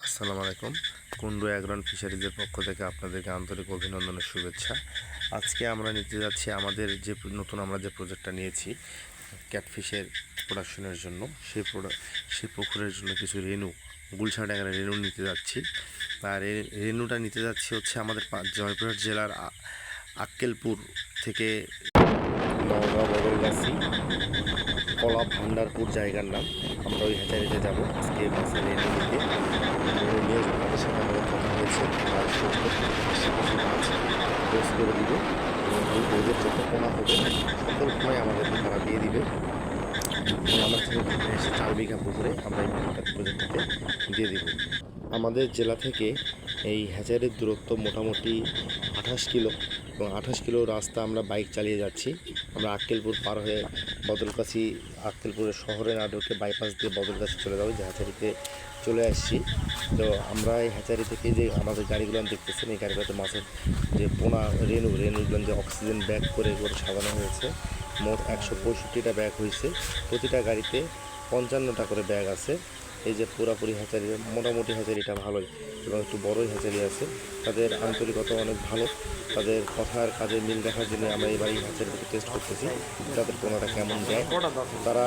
আসসালামু আলাইকুম। কুন্ডু অ্যাগ্রন ফিশারিজের পক্ষ থেকে আপনাদেরকে আন্তরিক অভিনন্দন ও শুভেচ্ছা। আজকে আমরা নিতে যাচ্ছি আমাদের যে নতুন আমরা যে প্রজেক্টটা নিয়েছি ক্যাটফিশের প্রোডাকশনের জন্য, সেই পুকুরের জন্য কিছু রেনু, গুলশা ট্যাংরা রেনু নিতে যাচ্ছি। আর এই রেনুটা নিতে যাচ্ছি হচ্ছে আমাদের জয়পুরহাট জেলার আক্কেলপুর থেকে নওগাঁ বদলগাছি কলা ভান্ডারপুর জায়গার নাম। আমরা ওই হ্যাচারিতে যাবো আজকে মাছের রেনু নিতে। রেনু নিয়ে তাদের সাথে আমাদের কথা হয়েছে, আর 70-80 কিছু মাছ ডোজ করে দিবে এবং এই ডোজের যত পোনা হবে সকল পোনাই আমাদেরকে তারা দিয়ে দিবে। আমার থেকে এসে 4 বিঘা পুকুরে আমরা এই প্রজেক্টটাতে দিয়ে দিব। আমাদের জেলা থেকে এই হ্যাচারির দূরত্ব মোটামুটি 28 কিলো, এবং 28 কিলো রাস্তা আমরা বাইক চালিয়ে যাচ্ছি। আমরা আক্কেলপুর পার হয়ে বদলগাছি, আক্কেলপুরের শহরে না ঢুকে বাইপাস দিয়ে বদলগাছি চলে যাবো, যে হ্যাচারিতে চলে আসছি। তো আমরা এই হ্যাচারি থেকে যে আমাদের গাড়িগুলো দেখতেছেন, এই গাড়িগুলোতে মাছের যে পোনা রেনুগুলো যে অক্সিজেন ব্যাগ করে সাজানো হয়েছে, মোট 165টা ব্যাগ হয়েছে। প্রতিটা গাড়িতে 55টা করে ব্যাগ আছে। এই যে পুরাপুরি হ্যাচারি, মোটামুটি হ্যাচারিটা ভালোই এবং একটু বড়ই হ্যাচারি আছে। তাদের আন্তরিকতা অনেক ভালো, তাদের কথার কাজে মিল দেখার জন্য আমরা এবার এই হ্যাচারিটাকে টেস্ট করতেছি তাদের পোনাটা কেমন দেয়। তারা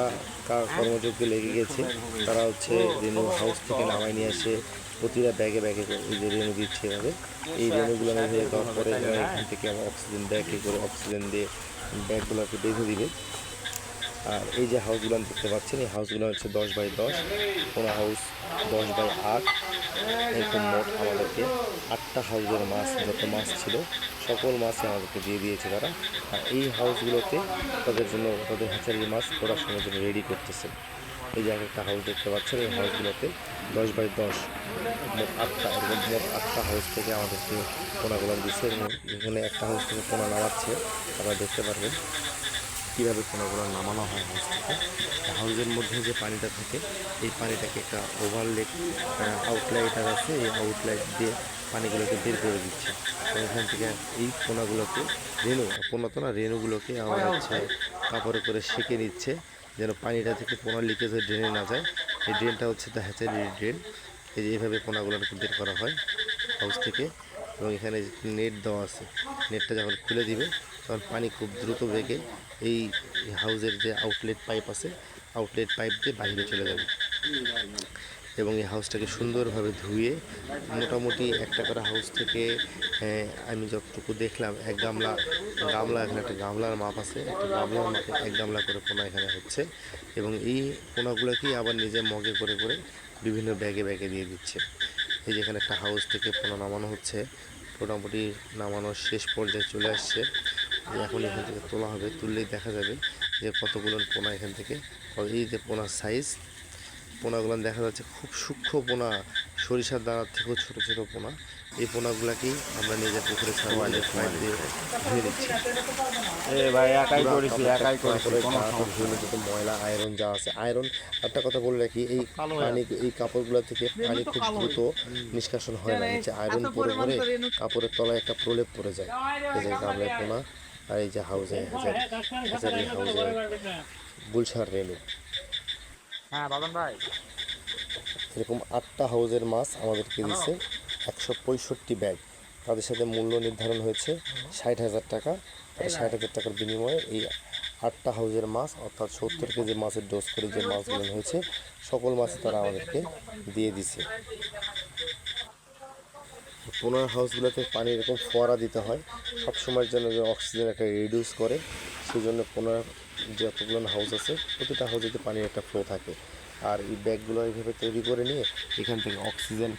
কর্মযোগ্যে লেগে গেছে। তারা হচ্ছে রেনু হাউস থেকে নামাই নিয়ে আসে, প্রতিটা ব্যাগে ব্যাগে এই যে রেনু দিচ্ছে এভাবে। এই রেনুগুলো হয়ে দেওয়ার পরে এখান থেকে আমরা অক্সিজেন ব্যাগে করে অক্সিজেন দিয়ে ব্যাগগুলোকে বেঁধে দিবে। আর এই যে হাউসগুলো দেখতে পাচ্ছেন, এই হাউসগুলো হচ্ছে 10x10, কোনো হাউস 10x8। এরকম মোট আমাদেরকে 8টা হাউসের মাছ, যত মাছ ছিল সকল মাছই আমাদেরকে দিয়ে দিয়েছে তারা। আর এই হাউসগুলোতে তাদের জন্য তাদের হ্যাচারির মাছ প্রোডাকশনের জন্য রেডি করতেছে। এই যে একটা হাউস দেখতে পাচ্ছেন, এই হাউসগুলোতে 10x10 মোট 8টা, এরকম মোট 8টা হাউস থেকে আমাদেরকে পোনাগুলো দিচ্ছে। এবং এখানে একটা হাউস থেকে পোনা নামাচ্ছে, আপনারা দেখতে পারবেন কীভাবে পোনাগুলো নামানো হয় হাউস থেকে। হাউসের মধ্যে যে পানিটা থাকে, এই পানিটাকে একটা ওভারলেট আউটলাইটার আছে, এই আউটলাইট দিয়ে পানিগুলোকে বের করে দিচ্ছে। তো এখান থেকে এই পোনাগুলোকে পোনা তো না, রেনুগুলোকে আমার হচ্ছে কাপড়ে করে সেঁকে নিচ্ছে, যেন পানিটা থেকে পোনা লিকেজ হয়ে ড্রেনে না যায়। এই ড্রেনটা হচ্ছে দ্য হ্যাচারির ড্রেন। এই যে এইভাবে পোনাগুলোকে বের করা হয় হাউস থেকে। এবং এখানে নেট দেওয়া আছে, নেটটা যখন খুলে দিবে তখন পানি খুব দ্রুত বেগে এই হাউসের যে আউটলেট পাইপ আছে, আউটলেট পাইপ দিয়ে বাইরে চলে যাবে। এবং এই হাউসটাকে সুন্দরভাবে ধুয়ে মোটামুটি একটা করে হাউস থেকে আমি যতটুকু দেখলাম গামলা এখানে একটা গামলার মাপ আছে, একটা গামলার মাপে 1 গামলা করে পোনা এখানে হচ্ছে। এবং এই পোনাগুলোকেই আবার নিজে মগে করে করে বিভিন্ন ব্যাগে ব্যাগে দিয়ে দিচ্ছে। এই যে এখানে একটা হাউস থেকে পোনা নামানো হচ্ছে, মোটামুটি নামানোর শেষ পর্যায়ে চলে আসছে। যে এখন এখান থেকে তোলা হবে, তুললেই দেখা যাবে যে কতগুলো পোনা এখান থেকে। এই যে পোনার সাইজ, পোনাগুলো দেখা যাচ্ছে খুব সূক্ষ্ম পোনা, সরিষার দানার থেকেও ছোটো ছোটো পোনা। এই পোনাগুলাকেই আমরা নিজের পুকুরে সার্ভাইলের পাইপ দিয়ে ধুয়ে নিচ্ছি। যত ময়লা আয়রন যা আছে, আয়রন একটা কথা বলে রাখি, এই পানি, এই কাপড়গুলো থেকে পানি খুব দ্রুত নিষ্কাশন হয় না, নিচে আয়রন পরে পরে কাপড়ের তলায় একটা প্রলেপ পড়ে যায়। এই যে গামলায় পোনা, আর এই যে হাউসে হ্যাচারি হাউসে গুলশার রেনু। হ্যাঁ বাদন ভাই, এরকম 8টা হাউসের মাছ আমাদেরকে দিচ্ছে 165 ব্যাগ। তাদের সাথে মূল্য নির্ধারণ হয়েছে 60,000 টাকা। আর 60,000 টাকার বিনিময়ে এই 8টা হাউসের মাছ, অর্থাৎ 70 কেজি মাছের ডোজ করে যে মাছগুলো হয়েছে সকল মাছই তারা আমাদেরকে দিয়ে দিছে। 15 হাউসগুলোতে পানি এরকম ফোয়ারা দিতে হয় সবসময়ের জন্য, যে অক্সিজেন একটা রিডিউস করে, সেই জন্য 15 যতগুলো হাউস আছে প্রতিটা হাউসেতে পানির একটা ফ্লো থাকে। আর এই ব্যাগগুলো এইভাবে তৈরি করে নিয়ে এখান থেকে অক্সিজেন,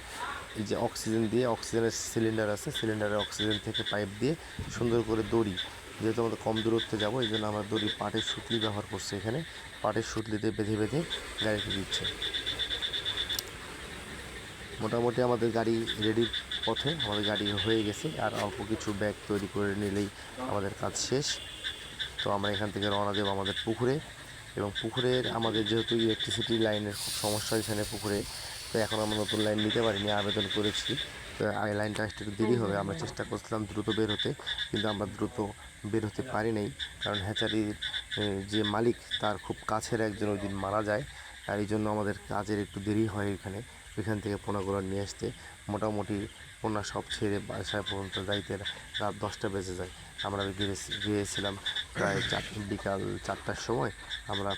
এই যে অক্সিজেন দিয়ে, অক্সিজেনের সিলিন্ডার আছে, সিলিন্ডারে অক্সিজেন থেকে পাইপ দিয়ে সুন্দর করে দড়ি, যেহেতু আমাদের কম দূরত্বে যাবো এই জন্য আমরা দড়ি পাটের সুতলি ব্যবহার করছি। এখানে পাটের সুতলিতে বেঁধে বেঁধে গাড়িতে দিচ্ছে। মোটামুটি আমাদের গাড়ি রেডির পথে, আমাদের গাড়ি হয়ে গেছে, আর অল্প কিছু ব্যাগ তৈরি করে নিলেই আমাদের কাজ শেষ। তো আমরা এখান থেকে রওনা দেবো আমাদের পুকুরে। এবং পুকুরের আমাদের যেহেতু ইলেকট্রিসিটি লাইনের খুব সমস্যা এখানে পুকুরে, তো এখন আমরা নতুন লাইন নিতে পারিনি, আবেদন করেছি। তো এই লাইনটা একটু দেরি হবে, আমরা চেষ্টা করছিলাম দ্রুত বের হতে, কিন্তু আমরা দ্রুত বের হতে পারি নাই, কারণ হ্যাচারির যে মালিক তার খুব কাছের একজন ওই দিন মারা যায়, আর এই জন্য আমাদের কাজের একটু দেরি হয় এখানে। ওইখান থেকে পোনাগুলো নিয়ে আসতে মোটামুটি পোনা সব ছেড়ে বাসায় পর্যন্ত যাইতে রাত 10টা বেজে যায়। আমরা গিয়েছিলাম প্রায় বিকাল 4টার সময়। আমরা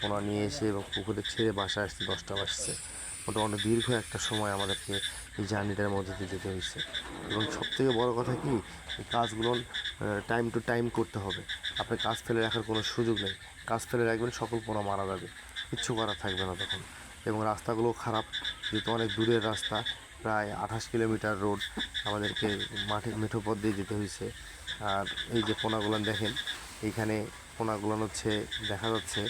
পোনা নিয়ে এসে এবং পুকুরে ছেড়ে বাসায় আসতে 10টা বাজছে। মোটামুটি দীর্ঘ একটা সময় আমাদেরকে এই জার্নিটার মধ্যে দিয়ে যেতে হয়েছে। এবং সবথেকে বড় কথা কি, এই কাজগুলো টাইম টু টাইম করতে হবে। আপনি কাজ ফেলে রাখার কোনো সুযোগ নেই। কাজ ফেলে রাখবেন, সকল পোনা মারা যাবে, কিচ্ছু করার থাকবে না তখন। এবং রাস্তাগুলো খারাপ, যেহেতু অনেক দূরের রাস্তা, প্রায় 28 কিলোমিটার রোড আমাদেরকে মেঠো পথ দিয়ে যেতে হয়েছে। আর এই যে পোনাগুলো দেখেন, এইখানে পোনাগুলো হচ্ছে দেখা যাচ্ছে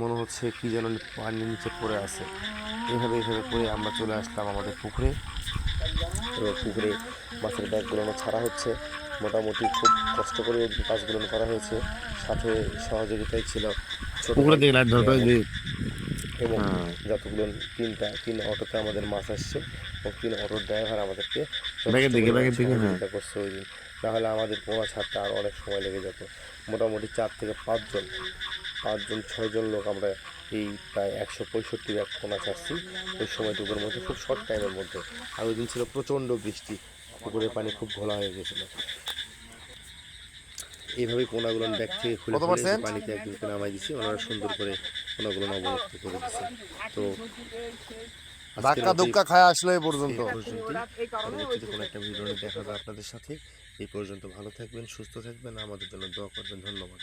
মনে হচ্ছে কি যেন পানির নিচে পড়ে আছে। এইভাবে করে আমরা চলে আসলাম আমাদের পুকুরে। এবং পুকুরে মাছের ব্যাগগুলো ছাড়া হচ্ছে। মোটামুটি খুব কষ্ট করে কাজগুলো করা হয়েছে। সাথে সহযোগিতায় ছিল ছোট পুকুরে দিকে লাইট ধরতে ভাই যে এবং যতগুলো 3 অটোতে আমাদের মাছ আসছে এবং 3 অটোর ড্রাইভার আমাদেরকে ব্যাগের দিকে সহযোগিতা করছে ওই দিন। তাহলে আমাদের পোনা ছাড়তে আরও অনেক সময় লেগে যেত। মোটামুটি 4 থেকে 6জন লোক আমরা এই প্রায় 165 ব্যাগ পোনা ছাড়ছি ওই সময়টুকুর মধ্যে, খুব শর্ট টাইমের মধ্যে। আর ওই দিন ছিল প্রচণ্ড বৃষ্টি, পুকুরের পানি খুব ঘোলা হয়ে গেছিলো। এইভাবেই পোনাগুলো ব্যাগ থেকে খুলে পানিতে একদিন নামাই দিচ্ছি। ওনারা সুন্দর করে পোনাগুলো অবমুক্ত করে দিচ্ছে। তো ধাক্কা ধুক্কা খায় আসলে এই পর্যন্ত। পরবর্তীতে কোনো একটা ভিডিও দেখা যাবে আপনাদের সাথে। এই পর্যন্ত ভালো থাকবেন, সুস্থ থাকবেন, আমাদের জন্য দোয়া করবেন। ধন্যবাদ।